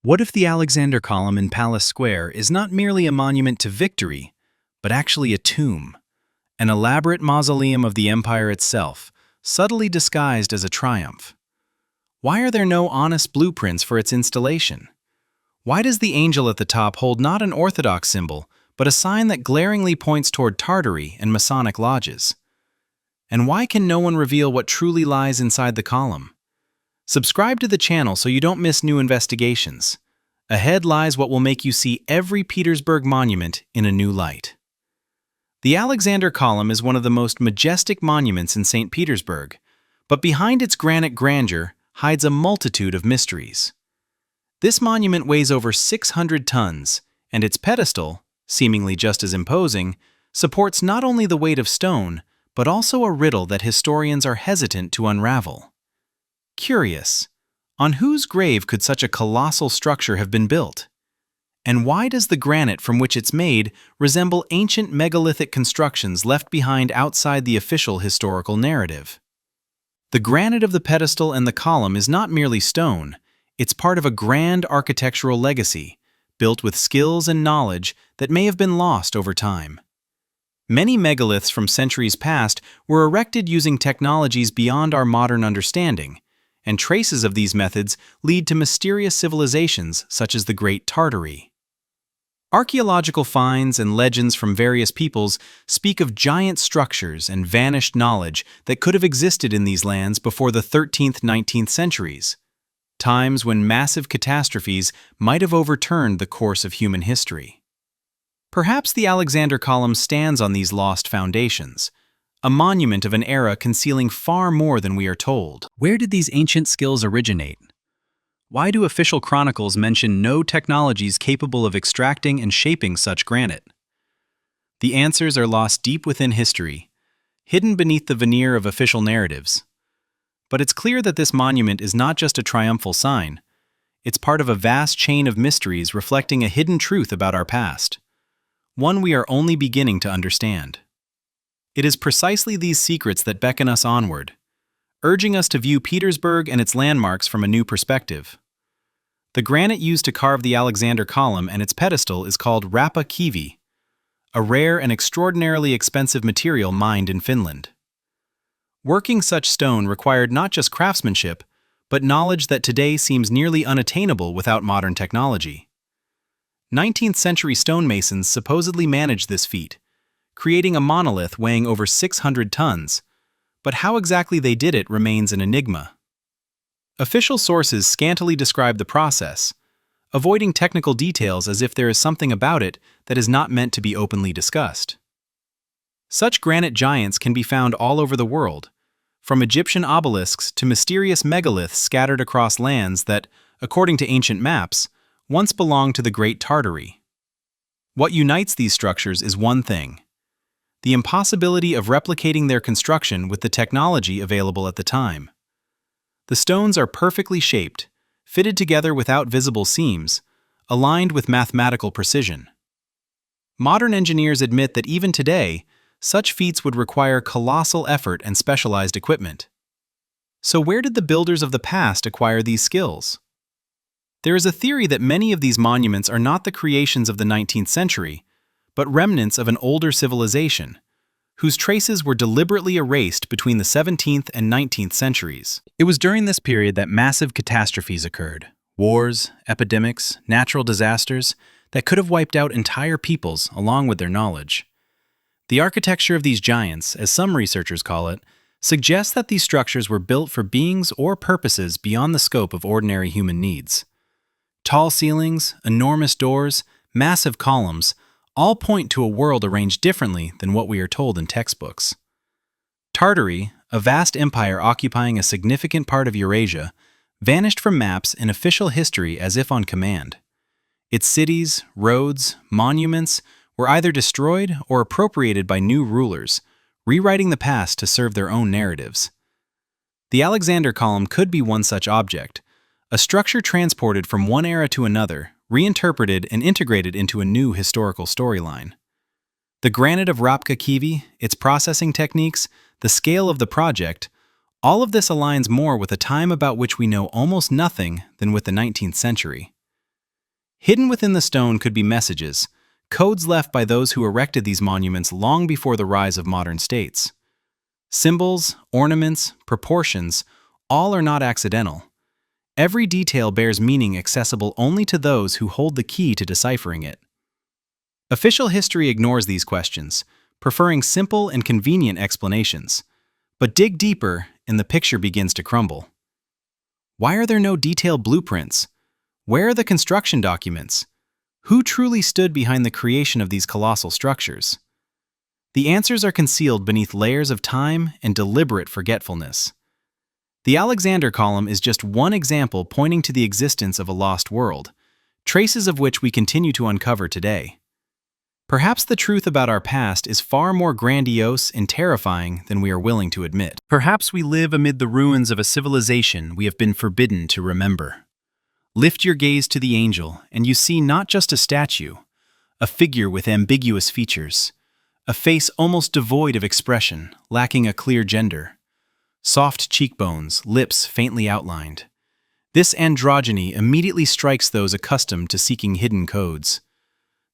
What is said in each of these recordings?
What if the Alexander Column in Palace Square is not merely a monument to victory, but actually a tomb, an elaborate mausoleum of the empire itself, subtly disguised as a triumph? Why are there no honest blueprints for its installation? Why does the angel at the top hold not an orthodox symbol, but a sign that glaringly points toward Tartary and Masonic lodges? And why can no one reveal what truly lies inside the column? Subscribe to the channel so you don't miss new investigations. Ahead lies what will make you see every Petersburg monument in a new light. The Alexander Column is one of the most majestic monuments in St. Petersburg, but behind its granite grandeur hides a multitude of mysteries. This monument weighs over 600 tons, and its pedestal, seemingly just as imposing, supports not only the weight of stone, but also a riddle that historians are hesitant to unravel. Curious, on whose grave could such a colossal structure have been built? And why does the granite from which it's made resemble ancient megalithic constructions left behind outside the official historical narrative? The granite of the pedestal and the column is not merely stone, it's part of a grand architectural legacy, built with skills and knowledge that may have been lost over time. Many megaliths from centuries past were erected using technologies beyond our modern understanding, and traces of these methods lead to mysterious civilizations such as the Great Tartary. Archaeological finds and legends from various peoples speak of giant structures and vanished knowledge that could have existed in these lands before the 13th–19th centuries, times when massive catastrophes might have overturned the course of human history. Perhaps the Alexander Column stands on these lost foundations, a monument of an era concealing far more than we are told. Where did these ancient skills originate? Why do official chronicles mention no technologies capable of extracting and shaping such granite? The answers are lost deep within history, hidden beneath the veneer of official narratives. But it's clear that this monument is not just a triumphal sign. It's part of a vast chain of mysteries reflecting a hidden truth about our past, one we are only beginning to understand. It is precisely these secrets that beckon us onward, urging us to view Petersburg and its landmarks from a new perspective. The granite used to carve the Alexander Column and its pedestal is called Rapa-Kivi, a rare and extraordinarily expensive material mined in Finland. Working such stone required not just craftsmanship, but knowledge that today seems nearly unattainable without modern technology. 19th-century stonemasons supposedly managed this feat, creating a monolith weighing over 600 tons, but how exactly they did it remains an enigma. Official sources scantily describe the process, avoiding technical details as if there is something about it that is not meant to be openly discussed. Such granite giants can be found all over the world, from Egyptian obelisks to mysterious megaliths scattered across lands that, according to ancient maps, once belonged to the Great Tartary. What unites these structures is one thing: the impossibility of replicating their construction with the technology available at the time. The stones are perfectly shaped, fitted together without visible seams, aligned with mathematical precision. Modern engineers admit that even today, such feats would require colossal effort and specialized equipment. So where did the builders of the past acquire these skills? There is a theory that many of these monuments are not the creations of the 19th century, but remnants of an older civilization, whose traces were deliberately erased between the 17th and 19th centuries. It was during this period that massive catastrophes occurred: wars, epidemics, natural disasters that could have wiped out entire peoples along with their knowledge. The architecture of these giants, as some researchers call it, suggests that these structures were built for beings or purposes beyond the scope of ordinary human needs. Tall ceilings, enormous doors, massive columns, all point to a world arranged differently than what we are told in textbooks. Tartary, a vast empire occupying a significant part of Eurasia, vanished from maps in official history as if on command. Its cities, roads, monuments were either destroyed or appropriated by new rulers, rewriting the past to serve their own narratives. The Alexander Column could be one such object, a structure transported from one era to another, reinterpreted and integrated into a new historical storyline. The granite of Rapa-Kivi, its processing techniques, the scale of the project, all of this aligns more with a time about which we know almost nothing than with the 19th century. Hidden within the stone could be messages, codes left by those who erected these monuments long before the rise of modern states. Symbols, ornaments, proportions, all are not accidental. Every detail bears meaning accessible only to those who hold the key to deciphering it. Official history ignores these questions, preferring simple and convenient explanations. But dig deeper, and the picture begins to crumble. Why are there no detailed blueprints? Where are the construction documents? Who truly stood behind the creation of these colossal structures? The answers are concealed beneath layers of time and deliberate forgetfulness. The Alexander Column is just one example pointing to the existence of a lost world, traces of which we continue to uncover today. Perhaps the truth about our past is far more grandiose and terrifying than we are willing to admit. Perhaps we live amid the ruins of a civilization we have been forbidden to remember. Lift your gaze to the angel, and you see not just a statue, a figure with ambiguous features, a face almost devoid of expression, lacking a clear gender. Soft cheekbones, lips faintly outlined. This androgyny immediately strikes those accustomed to seeking hidden codes.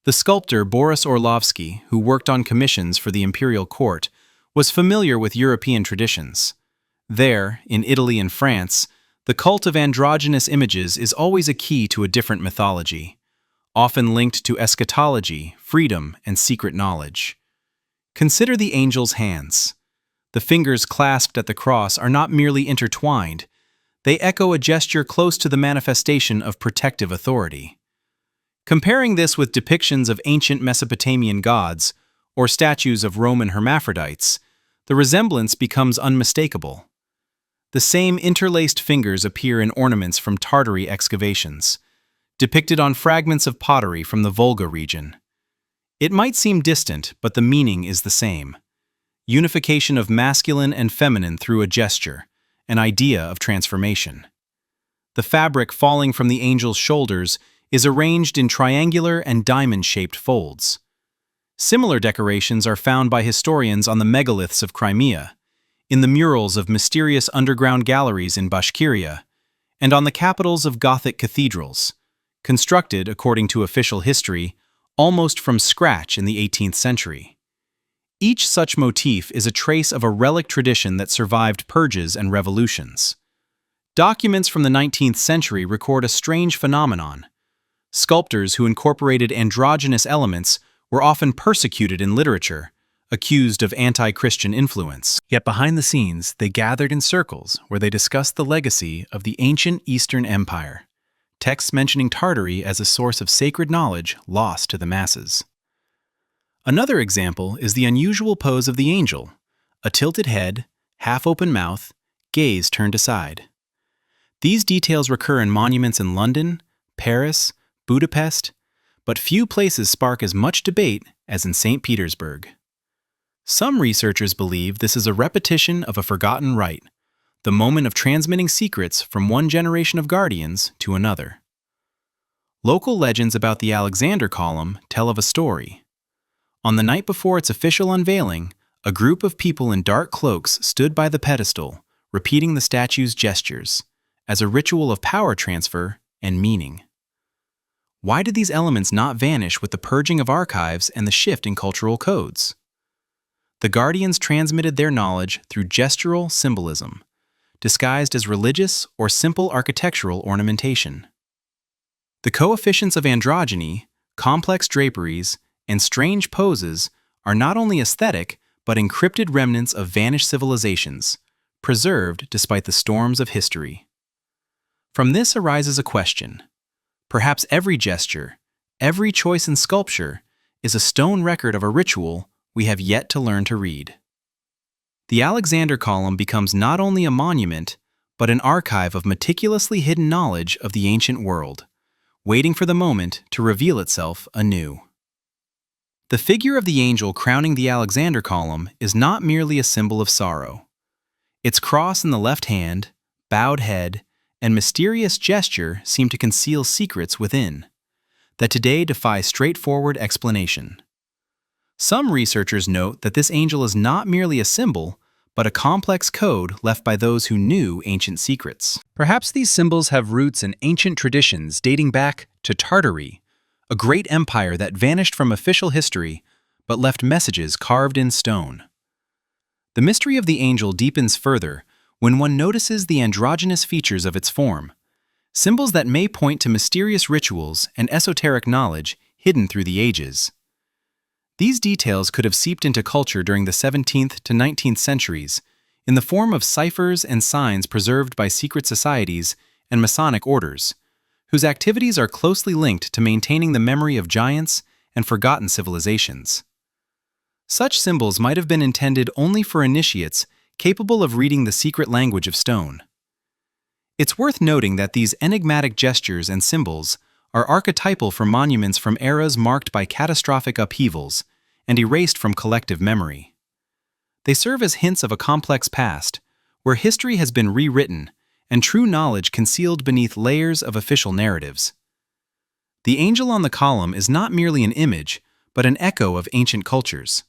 The sculptor Boris Orlovsky, who worked on commissions for the imperial court, was familiar with European traditions. There, in Italy and France, the cult of androgynous images is always a key to a different mythology, often linked to eschatology, freedom, and secret knowledge. Consider the angel's hands. The fingers clasped at the cross are not merely intertwined, they echo a gesture close to the manifestation of protective authority. Comparing this with depictions of ancient Mesopotamian gods or statues of Roman hermaphrodites, the resemblance becomes unmistakable. The same interlaced fingers appear in ornaments from Tartary excavations, depicted on fragments of pottery from the Volga region. It might seem distant, but the meaning is the same. Unification of masculine and feminine through a gesture, an idea of transformation. The fabric falling from the angel's shoulders is arranged in triangular and diamond-shaped folds. Similar decorations are found by historians on the megaliths of Crimea, in the murals of mysterious underground galleries in Bashkiria, and on the capitals of Gothic cathedrals, constructed, according to official history, almost from scratch in the 18th century. Each such motif is a trace of a relic tradition that survived purges and revolutions. Documents from the 19th century record a strange phenomenon. Sculptors who incorporated androgynous elements were often persecuted in literature, accused of anti-Christian influence. Yet behind the scenes, they gathered in circles where they discussed the legacy of the ancient Eastern Empire, texts mentioning Tartary as a source of sacred knowledge lost to the masses. Another example is the unusual pose of the angel, a tilted head, half-open mouth, gaze turned aside. These details recur in monuments in London, Paris, Budapest, but few places spark as much debate as in St. Petersburg. Some researchers believe this is a repetition of a forgotten rite, the moment of transmitting secrets from one generation of guardians to another. Local legends about the Alexander Column tell of a story. On the night before its official unveiling, a group of people in dark cloaks stood by the pedestal, repeating the statue's gestures, as a ritual of power transfer and meaning. Why did these elements not vanish with the purging of archives and the shift in cultural codes? The guardians transmitted their knowledge through gestural symbolism, disguised as religious or simple architectural ornamentation. The coefficients of androgyny, complex draperies, and strange poses are not only aesthetic, but encrypted remnants of vanished civilizations, preserved despite the storms of history. From this arises a question. Perhaps every gesture, every choice in sculpture, is a stone record of a ritual we have yet to learn to read. The Alexander Column becomes not only a monument, but an archive of meticulously hidden knowledge of the ancient world, waiting for the moment to reveal itself anew. The figure of the angel crowning the Alexander Column is not merely a symbol of sorrow. Its cross in the left hand, bowed head, and mysterious gesture seem to conceal secrets within, that today defy straightforward explanation. Some researchers note that this angel is not merely a symbol, but a complex code left by those who knew ancient secrets. Perhaps these symbols have roots in ancient traditions dating back to Tartary, a great empire that vanished from official history but left messages carved in stone. The mystery of the angel deepens further when one notices the androgynous features of its form, symbols that may point to mysterious rituals and esoteric knowledge hidden through the ages. These details could have seeped into culture during the 17th to 19th centuries in the form of ciphers and signs preserved by secret societies and Masonic orders, whose activities are closely linked to maintaining the memory of giants and forgotten civilizations. Such symbols might have been intended only for initiates capable of reading the secret language of stone. It's worth noting that these enigmatic gestures and symbols are archetypal for monuments from eras marked by catastrophic upheavals and erased from collective memory. They serve as hints of a complex past, where history has been rewritten and true knowledge concealed beneath layers of official narratives. The angel on the column is not merely an image, but an echo of ancient cultures,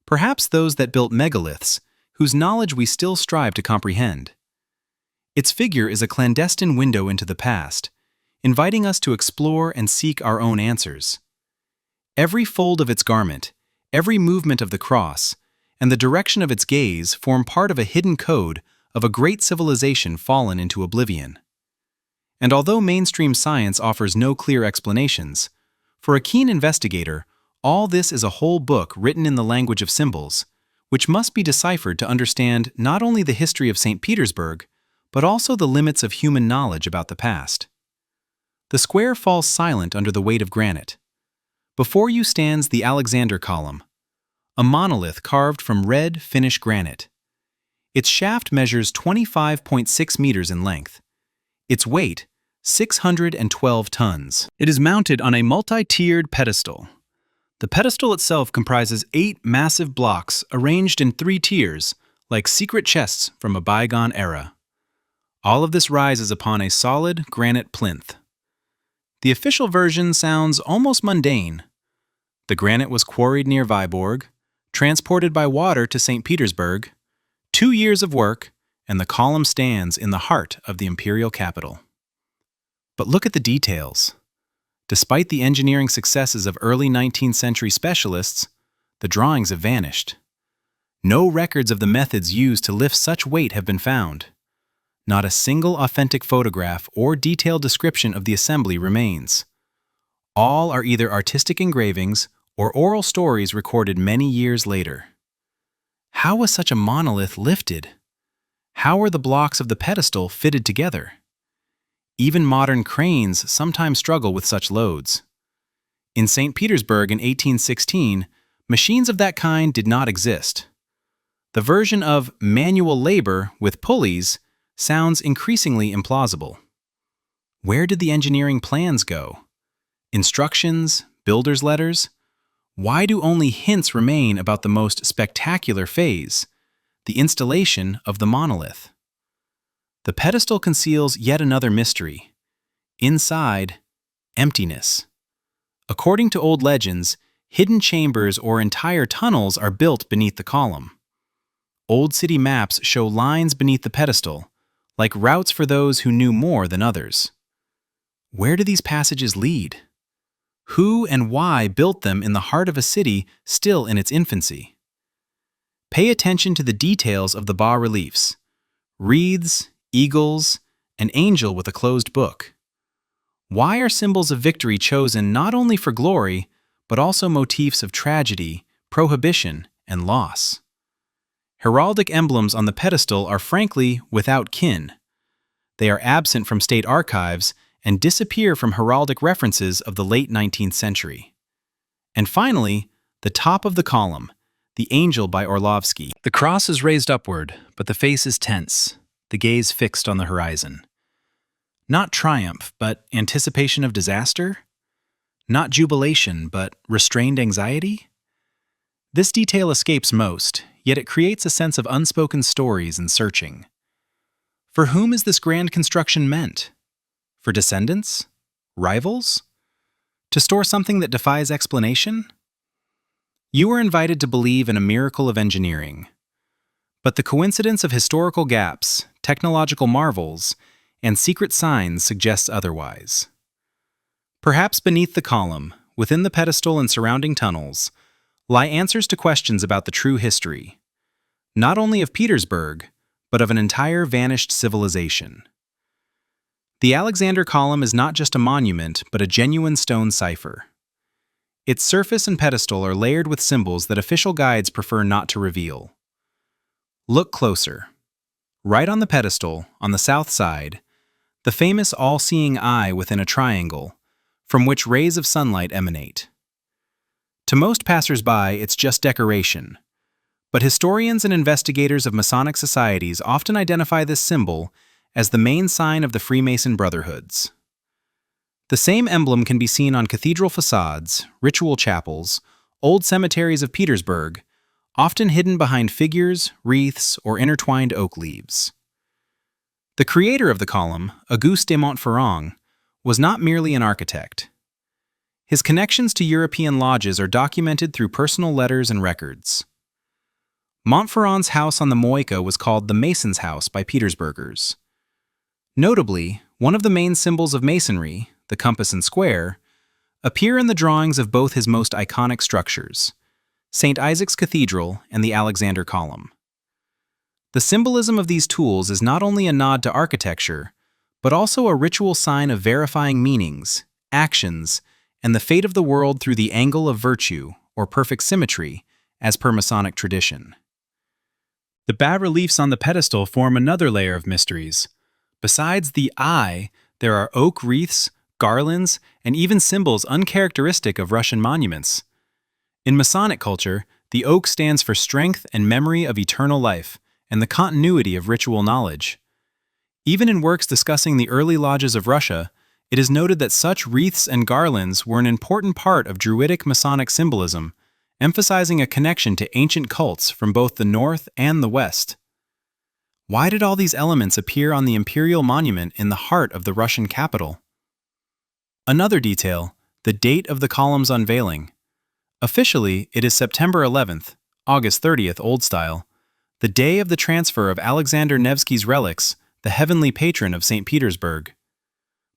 perhaps those that built megaliths, whose knowledge we still strive to comprehend. Its figure is a clandestine window into the past, inviting us to explore and seek our own answers. Every fold of its garment, every movement of the cross, and the direction of its gaze form part of a hidden code of a great civilization fallen into oblivion. And although mainstream science offers no clear explanations, for a keen investigator, all this is a whole book written in the language of symbols, which must be deciphered to understand not only the history of St. Petersburg, but also the limits of human knowledge about the past. The square falls silent under the weight of granite. Before you stands the Alexander column, a monolith carved from red Finnish granite. Its shaft measures 25.6 meters in length. Its weight, 612 tons. It is mounted on a multi-tiered pedestal. The pedestal itself comprises 8 massive blocks arranged in 3 tiers, like secret chests from a bygone era. All of this rises upon a solid granite plinth. The official version sounds almost mundane. The granite was quarried near Viborg, transported by water to St. Petersburg, 2 years of work, and the column stands in the heart of the imperial capital. But look at the details. Despite the engineering successes of early 19th century specialists, the drawings have vanished. No records of the methods used to lift such weight have been found. Not a single authentic photograph or detailed description of the assembly remains. All are either artistic engravings or oral stories recorded many years later. How was such a monolith lifted? How were the blocks of the pedestal fitted together? Even modern cranes sometimes struggle with such loads. In St. Petersburg in 1816, machines of that kind did not exist. The version of manual labor with pulleys sounds increasingly implausible. Where did the engineering plans go? Instructions? Builder's letters? Why do only hints remain about the most spectacular phase, the installation of the monolith? The pedestal conceals yet another mystery. Inside, emptiness. According to old legends, hidden chambers or entire tunnels are built beneath the column. Old city maps show lines beneath the pedestal, like routes for those who knew more than others. Where do these passages lead? Who and why built them in the heart of a city still in its infancy? Pay attention to the details of the bas-reliefs: wreaths, eagles, an angel with a closed book. Why are symbols of victory chosen not only for glory, but also motifs of tragedy, prohibition, and loss? Heraldic emblems on the pedestal are frankly without kin. They are absent from state archives and disappear from heraldic references of the late 19th century. And finally, the top of the column, The Angel by Orlovsky. The cross is raised upward, but the face is tense, the gaze fixed on the horizon. Not triumph, but anticipation of disaster? Not jubilation, but restrained anxiety? This detail escapes most, yet it creates a sense of unspoken stories and searching. For whom is this grand construction meant? For descendants? Rivals? To store something that defies explanation? You are invited to believe in a miracle of engineering. But the coincidence of historical gaps, technological marvels, and secret signs suggests otherwise. Perhaps beneath the column, within the pedestal and surrounding tunnels, lie answers to questions about the true history, not only of Petersburg, but of an entire vanished civilization. The Alexander Column is not just a monument, but a genuine stone cipher. Its surface and pedestal are layered with symbols that official guides prefer not to reveal. Look closer. Right on the pedestal, on the south side, the famous all-seeing eye within a triangle, from which rays of sunlight emanate. To most passers-by, it's just decoration, but historians and investigators of Masonic societies often identify this symbol as the main sign of the Freemason brotherhoods. The same emblem can be seen on cathedral facades, ritual chapels, old cemeteries of Petersburg, often hidden behind figures, wreaths, or intertwined oak leaves. The creator of the column, Auguste de Montferrand, was not merely an architect. His connections to European lodges are documented through personal letters and records. Montferrand's house on the Moika was called the Mason's House by Petersburgers. Notably, one of the main symbols of Masonry, the compass and square, appear in the drawings of both his most iconic structures, St. Isaac's Cathedral and the Alexander Column. The symbolism of these tools is not only a nod to architecture, but also a ritual sign of verifying meanings, actions, and the fate of the world through the angle of virtue, or perfect symmetry, as per Masonic tradition. The bas-reliefs on the pedestal form another layer of mysteries. Besides the eye, there are oak wreaths, garlands, and even symbols uncharacteristic of Russian monuments. In Masonic culture, the oak stands for strength and memory of eternal life, and the continuity of ritual knowledge. Even in works discussing the early lodges of Russia, it is noted that such wreaths and garlands were an important part of Druidic Masonic symbolism, emphasizing a connection to ancient cults from both the North and the West. Why did all these elements appear on the imperial monument in the heart of the Russian capital? Another detail, the date of the column's unveiling. Officially, it is September 11th, August 30th Old Style, the day of the transfer of Alexander Nevsky's relics, the heavenly patron of St. Petersburg.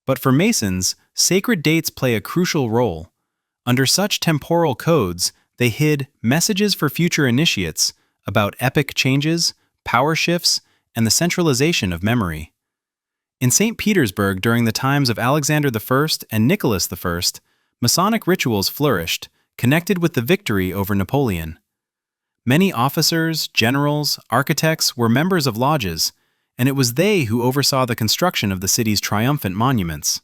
But for Masons, sacred dates play a crucial role. Under such temporal codes, they hid messages for future initiates about epic changes, power shifts, and the centralization of memory. In St. Petersburg during the times of Alexander I and Nicholas I, Masonic rituals flourished, connected with the victory over Napoleon. Many officers, generals, architects were members of lodges, and it was they who oversaw the construction of the city's triumphant monuments.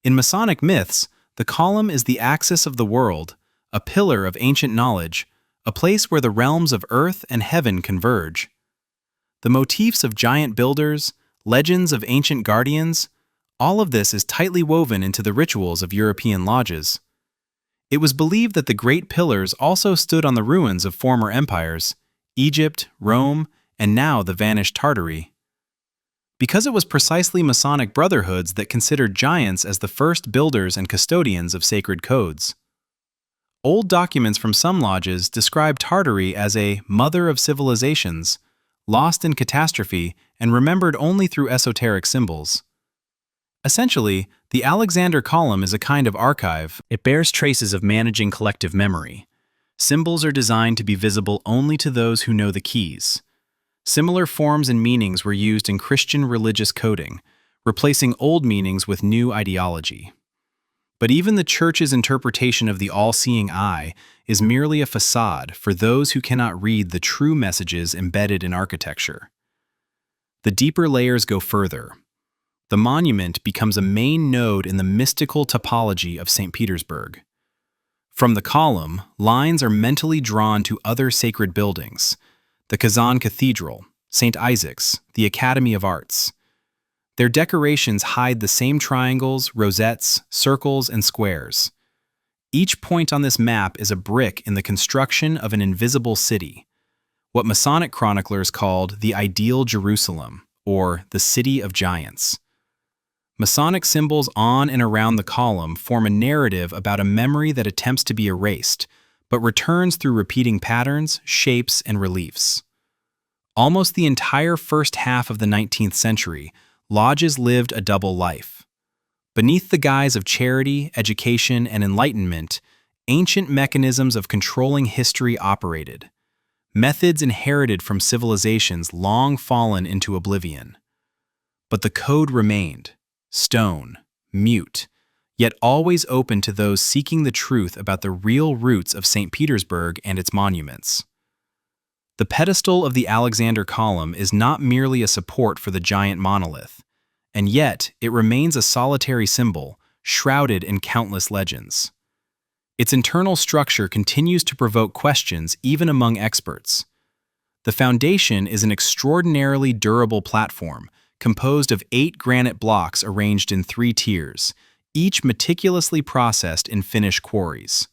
In Masonic myths, the column is the axis of the world, a pillar of ancient knowledge, a place where the realms of earth and heaven converge. The motifs of giant builders, legends of ancient guardians, all of this is tightly woven into the rituals of European lodges. It was believed that the great pillars also stood on the ruins of former empires, Egypt, Rome, and now the vanished Tartary. Because it was precisely Masonic brotherhoods that considered giants as the first builders and custodians of sacred codes. Old documents from some lodges describe Tartary as a mother of civilizations, lost in catastrophe and remembered only through esoteric symbols. Essentially, the Alexander Column is a kind of archive. It bears traces of managing collective memory. Symbols are designed to be visible only to those who know the keys. Similar forms and meanings were used in Christian religious coding, replacing old meanings with new ideology. But even the Church's interpretation of the all-seeing eye is merely a facade for those who cannot read the true messages embedded in architecture. The deeper layers go further. The monument becomes a main node in the mystical topology of St. Petersburg. From the column, lines are mentally drawn to other sacred buildings, the Kazan Cathedral, St. Isaac's, the Academy of Arts. Their decorations hide the same triangles, rosettes, circles, and squares. Each point on this map is a brick in the construction of an invisible city, what Masonic chroniclers called the ideal Jerusalem, or the City of Giants. Masonic symbols on and around the column form a narrative about a memory that attempts to be erased, but returns through repeating patterns, shapes, and reliefs. Almost the entire first half of the 19th century, lodges lived a double life. Beneath the guise of charity, education, and enlightenment, ancient mechanisms of controlling history operated, methods inherited from civilizations long fallen into oblivion. But the code remained, stone, mute, yet always open to those seeking the truth about the real roots of St. Petersburg and its monuments. The pedestal of the Alexander Column is not merely a support for the giant monolith, and yet it remains a solitary symbol, shrouded in countless legends. Its internal structure continues to provoke questions even among experts. The foundation is an extraordinarily durable platform, composed of 8 granite blocks arranged in 3 tiers, each meticulously processed in Finnish quarries.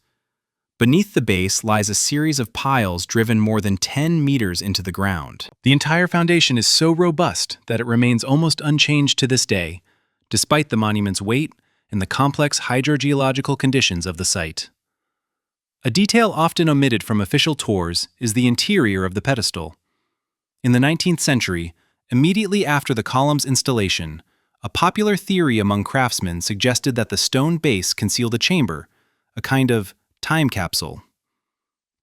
Beneath the base lies a series of piles driven more than 10 meters into the ground. The entire foundation is so robust that it remains almost unchanged to this day, despite the monument's weight and the complex hydrogeological conditions of the site. A detail often omitted from official tours is the interior of the pedestal. In the 19th century, immediately after the column's installation, a popular theory among craftsmen suggested that the stone base concealed a chamber, a kind of time capsule.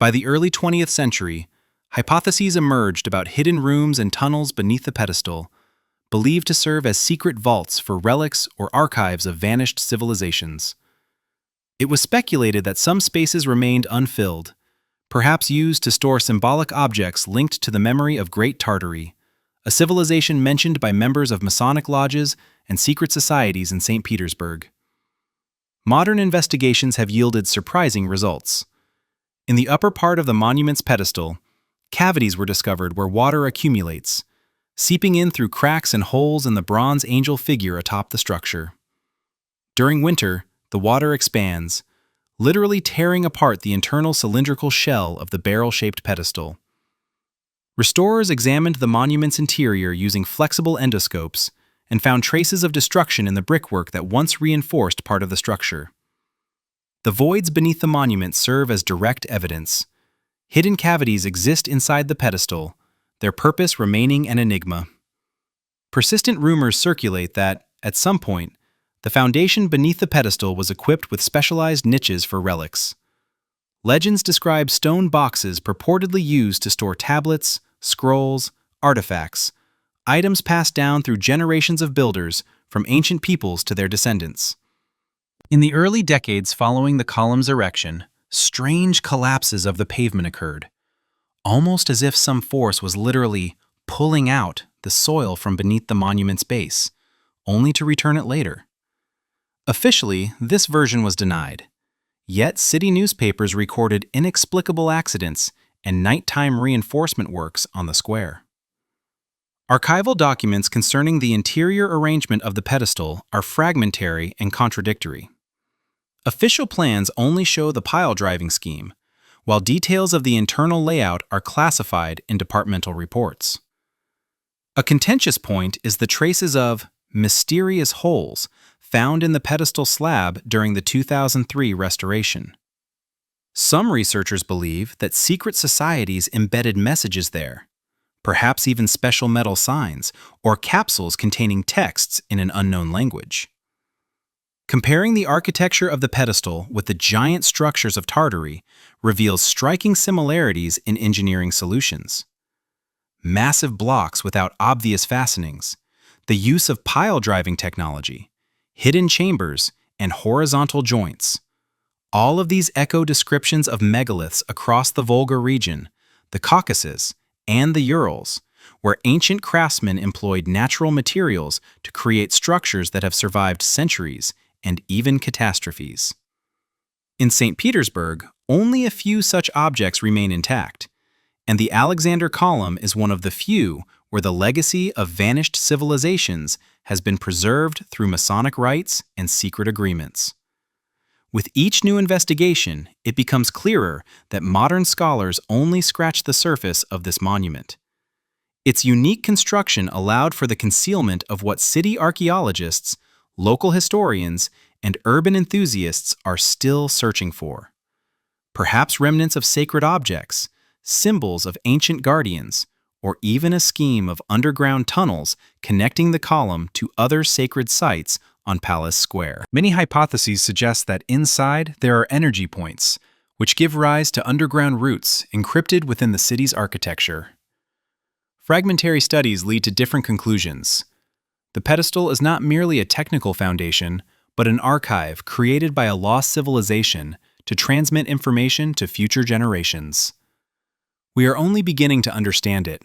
By the early 20th century, hypotheses emerged about hidden rooms and tunnels beneath the pedestal, believed to serve as secret vaults for relics or archives of vanished civilizations. It was speculated that some spaces remained unfilled, perhaps used to store symbolic objects linked to the memory of Great Tartary, a civilization mentioned by members of Masonic lodges and secret societies in St. Petersburg. Modern investigations have yielded surprising results. In the upper part of the monument's pedestal, cavities were discovered where water accumulates, seeping in through cracks and holes in the bronze angel figure atop the structure. During winter, the water expands, literally tearing apart the internal cylindrical shell of the barrel-shaped pedestal. Restorers examined the monument's interior using flexible endoscopes and found traces of destruction in the brickwork that once reinforced part of the structure. The voids beneath the monument serve as direct evidence. Hidden cavities exist inside the pedestal, their purpose remaining an enigma. Persistent rumors circulate that, at some point, the foundation beneath the pedestal was equipped with specialized niches for relics. Legends describe stone boxes purportedly used to store tablets, scrolls, artifacts, items passed down through generations of builders from ancient peoples to their descendants. In the early decades following the column's erection, strange collapses of the pavement occurred, almost as if some force was literally pulling out the soil from beneath the monument's base, only to return it later. Officially, this version was denied, yet city newspapers recorded inexplicable accidents and nighttime reinforcement works on the square. Archival documents concerning the interior arrangement of the pedestal are fragmentary and contradictory. Official plans only show the pile-driving scheme, while details of the internal layout are classified in departmental reports. A contentious point is the traces of mysterious holes found in the pedestal slab during the 2003 restoration. Some researchers believe that secret societies embedded messages there, perhaps even special metal signs or capsules containing texts in an unknown language. Comparing the architecture of the pedestal with the giant structures of Tartary reveals striking similarities in engineering solutions. Massive blocks without obvious fastenings, the use of pile-driving technology, hidden chambers, and horizontal joints. All of these echo descriptions of megaliths across the Volga region, the Caucasus, and the Urals, where ancient craftsmen employed natural materials to create structures that have survived centuries and even catastrophes. In St. Petersburg, only a few such objects remain intact, and the Alexander Column is one of the few where the legacy of vanished civilizations has been preserved through Masonic rites and secret agreements. With each new investigation, it becomes clearer that modern scholars only scratch the surface of this monument. Its unique construction allowed for the concealment of what city archaeologists, local historians, and urban enthusiasts are still searching for. Perhaps remnants of sacred objects, symbols of ancient guardians, or even a scheme of underground tunnels connecting the column to other sacred sites on Palace Square. Many hypotheses suggest that inside there are energy points, which give rise to underground routes encrypted within the city's architecture. Fragmentary studies lead to different conclusions. The pedestal is not merely a technical foundation, but an archive created by a lost civilization to transmit information to future generations. We are only beginning to understand it.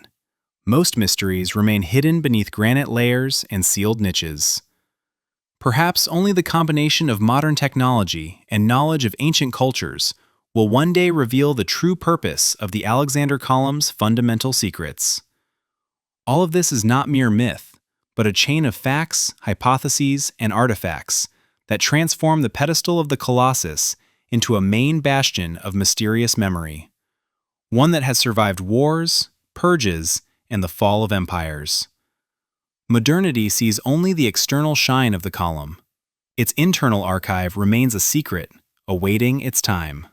Most mysteries remain hidden beneath granite layers and sealed niches. Perhaps only the combination of modern technology and knowledge of ancient cultures will one day reveal the true purpose of the Alexander Column's fundamental secrets. All of this is not mere myth, but a chain of facts, hypotheses, and artifacts that transform the pedestal of the Colossus into a main bastion of mysterious memory, one that has survived wars, purges, and the fall of empires. Modernity sees only the external shine of the column. Its internal archive remains a secret, awaiting its time.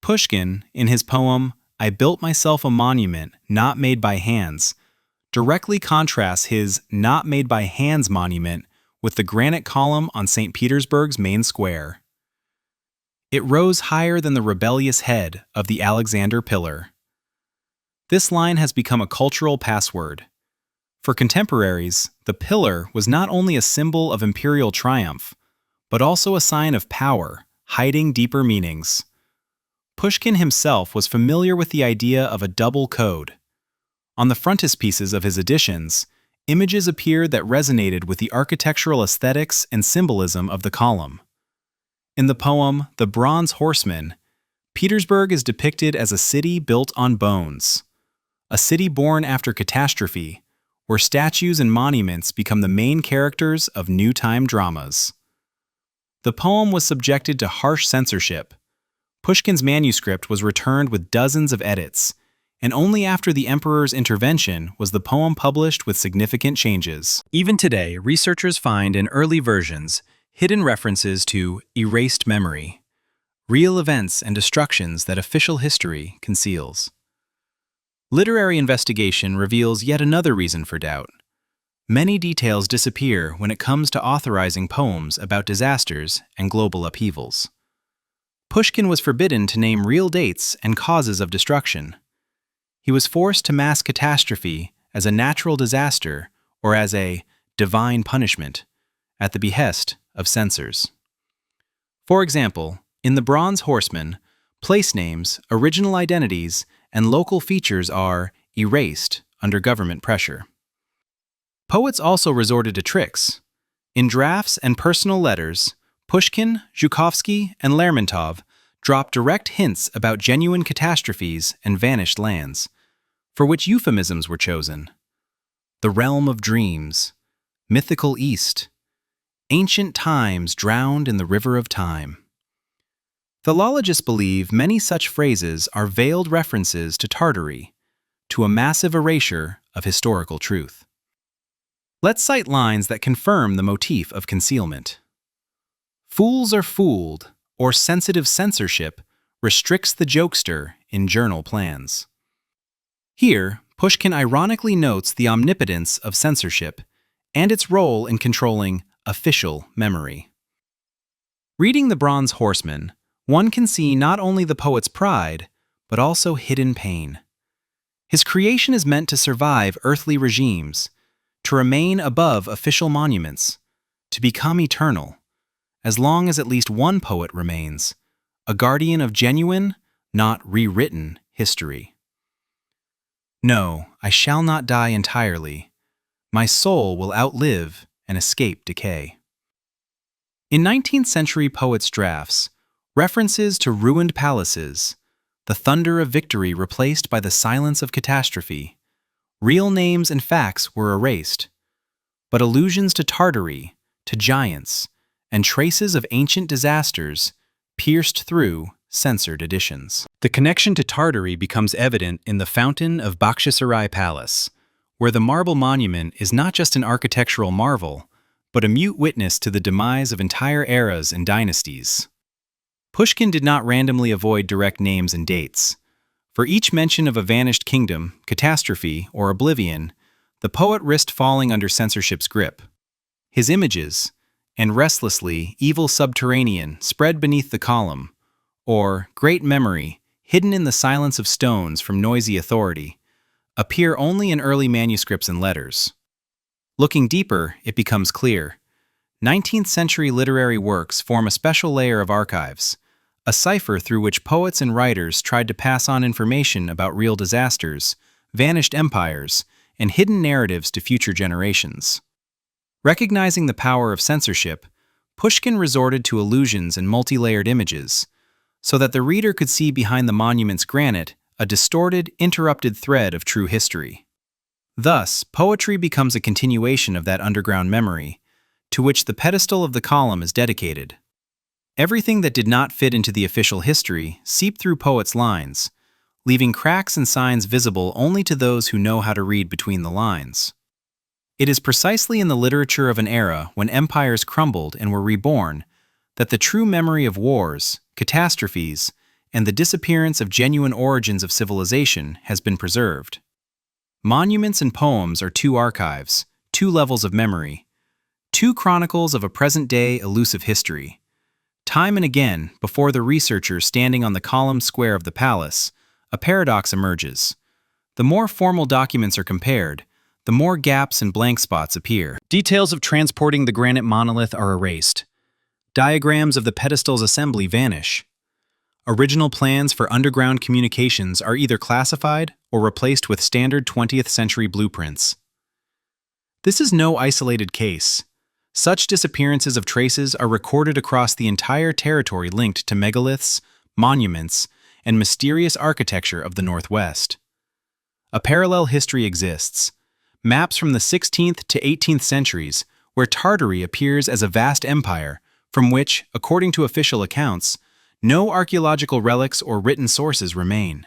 Pushkin, in his poem, "I Built Myself a Monument Not Made by Hands," directly contrasts his not made by hands monument with the granite column on St. Petersburg's main square. It rose higher than the rebellious head of the Alexander Pillar. This line has become a cultural password. For contemporaries, the pillar was not only a symbol of imperial triumph, but also a sign of power, hiding deeper meanings. Pushkin himself was familiar with the idea of a double code. On the frontispieces of his editions, images appeared that resonated with the architectural aesthetics and symbolism of the column. In the poem The Bronze Horseman, Petersburg is depicted as a city built on bones, a city born after catastrophe, where statues and monuments become the main characters of new time dramas. The poem was subjected to harsh censorship. Pushkin's manuscript was returned with dozens of edits, and only after the emperor's intervention was the poem published with significant changes. Even today, researchers find in early versions hidden references to erased memory, real events and destructions that official history conceals. Literary investigation reveals yet another reason for doubt. Many details disappear when it comes to authorizing poems about disasters and global upheavals. Pushkin was forbidden to name real dates and causes of destruction. He was forced to mask catastrophe as a natural disaster or as a divine punishment at the behest of censors. For example, in The Bronze Horseman, place names, original identities, and local features are erased under government pressure. Poets also resorted to tricks. In drafts and personal letters, Pushkin, Zhukovsky, and Lermontov drop direct hints about genuine catastrophes and vanished lands, for which euphemisms were chosen. The realm of dreams, mythical East, ancient times drowned in the river of time. Philologists believe many such phrases are veiled references to Tartary, to a massive erasure of historical truth. Let's cite lines that confirm the motif of concealment. Fools are fooled, or sensitive censorship restricts the jokester in journal plans. Here, Pushkin ironically notes the omnipotence of censorship and its role in controlling official memory. Reading The Bronze Horseman, one can see not only the poet's pride, but also hidden pain. His creation is meant to survive earthly regimes, to remain above official monuments, to become eternal, as long as at least one poet remains, a guardian of genuine, not rewritten, history. No, I shall not die entirely. My soul will outlive and escape decay. In 19th century poets' drafts, references to ruined palaces, the thunder of victory replaced by the silence of catastrophe, real names and facts were erased, but allusions to Tartary, to giants, and traces of ancient disasters pierced through censored editions. The connection to Tartary becomes evident in the fountain of Bakhchisarai Palace, where the marble monument is not just an architectural marvel, but a mute witness to the demise of entire eras and dynasties. Pushkin did not randomly avoid direct names and dates. For each mention of a vanished kingdom, catastrophe, or oblivion, the poet risked falling under censorship's grip. His images, and restlessly, evil subterranean, spread beneath the column, or great memory, hidden in the silence of stones from noisy authority, appear only in early manuscripts and letters. Looking deeper, it becomes clear. 19th century literary works form a special layer of archives, a cipher through which poets and writers tried to pass on information about real disasters, vanished empires, and hidden narratives to future generations. Recognizing the power of censorship, Pushkin resorted to illusions and multi-layered images, so that the reader could see behind the monument's granite a distorted, interrupted thread of true history. Thus, poetry becomes a continuation of that underground memory, to which the pedestal of the column is dedicated. Everything that did not fit into the official history seeped through poets' lines, leaving cracks and signs visible only to those who know how to read between the lines. It is precisely in the literature of an era when empires crumbled and were reborn that the true memory of wars, catastrophes, and the disappearance of genuine origins of civilization has been preserved. Monuments and poems are two archives, two levels of memory, two chronicles of a present-day elusive history. Time and again, before the researcher standing on the column square of the palace, a paradox emerges. The more formal documents are compared, the more gaps and blank spots appear. Details of transporting the granite monolith are erased. Diagrams of the pedestal's assembly vanish. Original plans for underground communications are either classified or replaced with standard 20th century blueprints. This is no isolated case. Such disappearances of traces are recorded across the entire territory linked to megaliths, monuments, and mysterious architecture of the Northwest. A parallel history exists. Maps from the 16th to 18th centuries, where Tartary appears as a vast empire, from which, according to official accounts, no archaeological relics or written sources remain.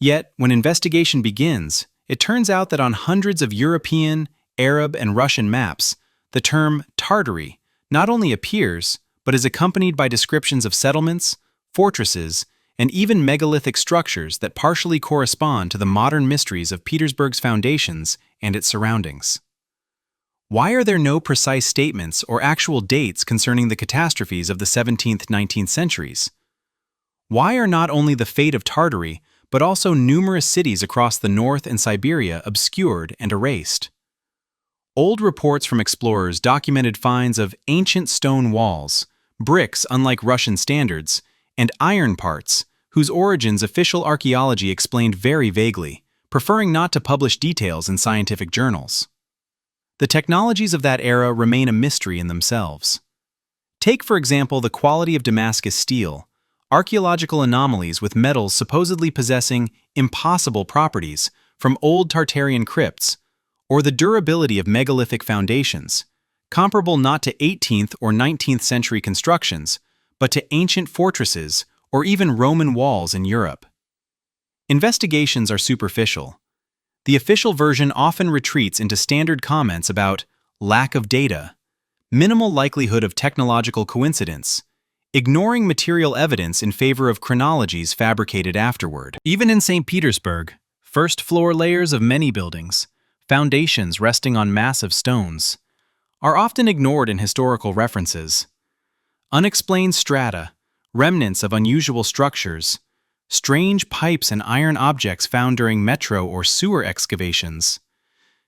Yet, when investigation begins, it turns out that on hundreds of European, Arab, and Russian maps, the term Tartary not only appears, but is accompanied by descriptions of settlements, fortresses, and even megalithic structures that partially correspond to the modern mysteries of Petersburg's foundations and its surroundings. Why are there no precise statements or actual dates concerning the catastrophes of the 17th–19th centuries? Why are not only the fate of Tartary, but also numerous cities across the north and Siberia obscured and erased? Old reports from explorers documented finds of ancient stone walls, bricks unlike Russian standards, and iron parts, whose origins official archaeology explained very vaguely, preferring not to publish details in scientific journals. The technologies of that era remain a mystery in themselves. Take, for example, the quality of Damascus steel, archaeological anomalies with metals supposedly possessing impossible properties from old Tartarian crypts, or the durability of megalithic foundations, comparable not to 18th or 19th century constructions, but to ancient fortresses or even Roman walls in Europe. Investigations are superficial. The official version often retreats into standard comments about lack of data, minimal likelihood of technological coincidence, ignoring material evidence in favor of chronologies fabricated afterward. Even in St. Petersburg, first-floor layers of many buildings, foundations resting on massive stones, are often ignored in historical references. Unexplained strata, remnants of unusual structures, strange pipes and iron objects found during metro or sewer excavations,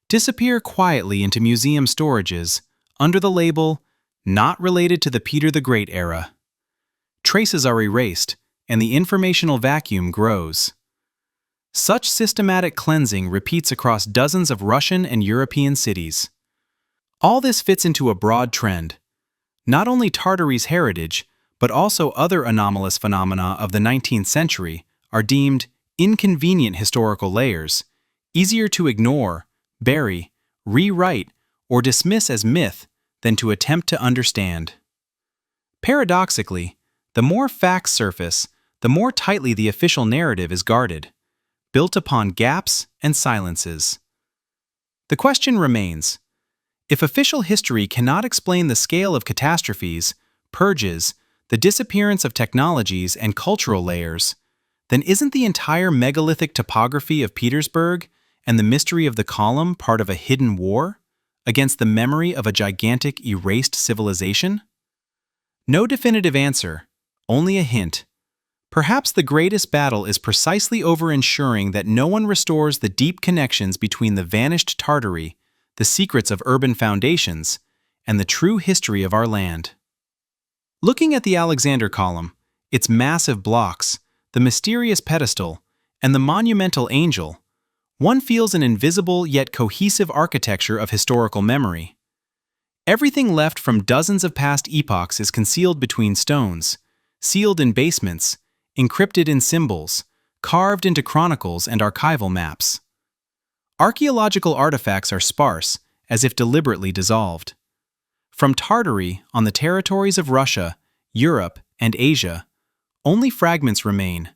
disappear quietly into museum storages under the label "not related to the Peter the Great era." Traces are erased, and the informational vacuum grows. Such systematic cleansing repeats across dozens of Russian and European cities. All this fits into a broad trend. Not only Tartary's heritage, but also other anomalous phenomena of the 19th century are deemed inconvenient historical layers, easier to ignore, bury, rewrite, or dismiss as myth than to attempt to understand. Paradoxically, the more facts surface, the more tightly the official narrative is guarded, built upon gaps and silences. The question remains: if official history cannot explain the scale of catastrophes, purges, the disappearance of technologies and cultural layers, then isn't the entire megalithic topography of Petersburg and the mystery of the column part of a hidden war, against the memory of a gigantic, erased civilization? No definitive answer, only a hint. Perhaps the greatest battle is precisely over ensuring that no one restores the deep connections between the vanished Tartary, the secrets of urban foundations, and the true history of our land. Looking at the Alexander Column, its massive blocks, the mysterious pedestal, and the monumental angel, one feels an invisible yet cohesive architecture of historical memory. Everything left from dozens of past epochs is concealed between stones, sealed in basements, encrypted in symbols, carved into chronicles and archival maps. Archaeological artifacts are sparse, as if deliberately dissolved. From Tartary on the territories of Russia, Europe, and Asia, only fragments remain,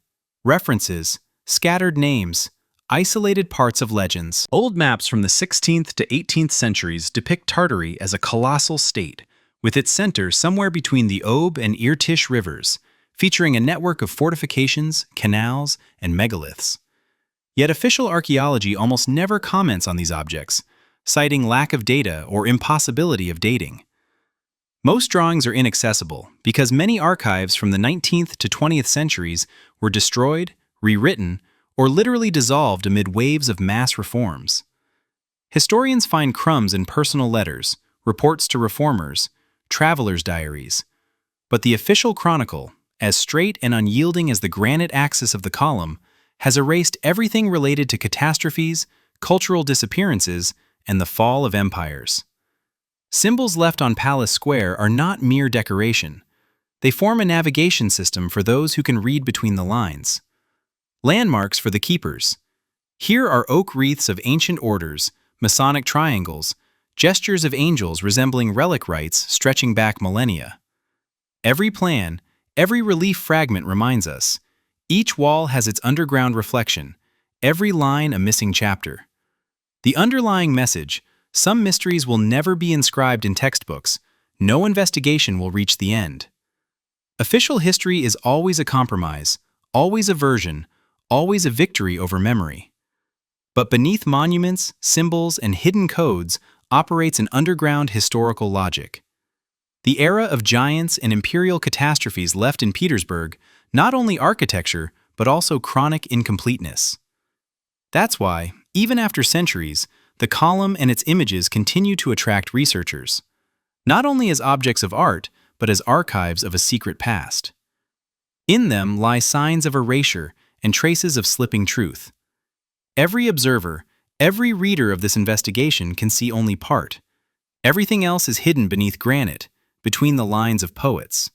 references, scattered names, isolated parts of legends. Old maps from the 16th to 18th centuries depict Tartary as a colossal state, with its center somewhere between the Ob and Irtysh rivers, featuring a network of fortifications, canals, and megaliths. Yet official archaeology almost never comments on these objects, citing lack of data or impossibility of dating. Most drawings are inaccessible because many archives from the 19th to 20th centuries were destroyed, rewritten, or literally dissolved amid waves of mass reforms. Historians find crumbs in personal letters, reports to reformers, travelers' diaries, but the official chronicle, as straight and unyielding as the granite axis of the column, has erased everything related to catastrophes, cultural disappearances, and the fall of empires. Symbols left on Palace Square are not mere decoration. They form a navigation system for those who can read between the lines. Landmarks for the keepers. Here are oak wreaths of ancient orders, Masonic triangles, gestures of angels resembling relic rites stretching back millennia. Every plan, every relief fragment reminds us. Each wall has its underground reflection, every line a missing chapter. The underlying message: some mysteries will never be inscribed in textbooks, no investigation will reach the end. Official history is always a compromise, always a version, always a victory over memory. But beneath monuments, symbols, and hidden codes operates an underground historical logic. The era of giants and imperial catastrophes left in Petersburg not only architecture, but also chronic incompleteness. That's why, even after centuries, the column and its images continue to attract researchers, not only as objects of art, but as archives of a secret past. In them lie signs of erasure and traces of slipping truth. Every observer, every reader of this investigation can see only part. Everything else is hidden beneath granite, between the lines of poets.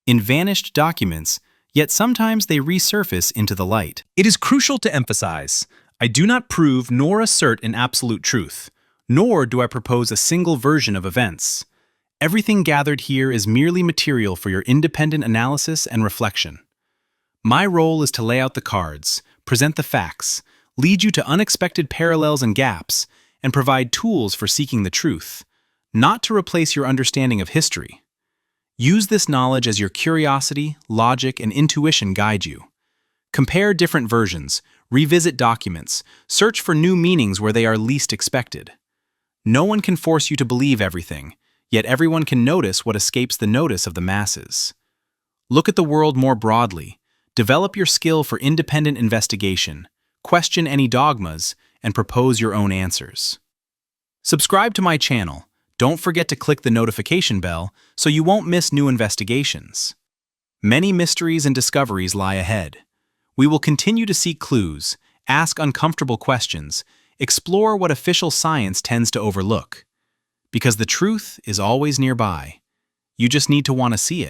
In vanished documents, yet sometimes they resurface into the light. It is crucial to emphasize, I do not prove nor assert an absolute truth, nor do I propose a single version of events. Everything gathered here is merely material for your independent analysis and reflection. My role is to lay out the cards, present the facts, lead you to unexpected parallels and gaps, and provide tools for seeking the truth, not to replace your understanding of history. Use this knowledge as your curiosity, logic, and intuition guide you. Compare different versions, revisit documents, search for new meanings where they are least expected. No one can force you to believe everything, yet everyone can notice what escapes the notice of the masses. Look at the world more broadly, develop your skill for independent investigation, question any dogmas, and propose your own answers. Subscribe to my channel. Don't forget to click the notification bell so you won't miss new investigations. Many mysteries and discoveries lie ahead. We will continue to seek clues, ask uncomfortable questions, explore what official science tends to overlook. Because the truth is always nearby. You just need to want to see it.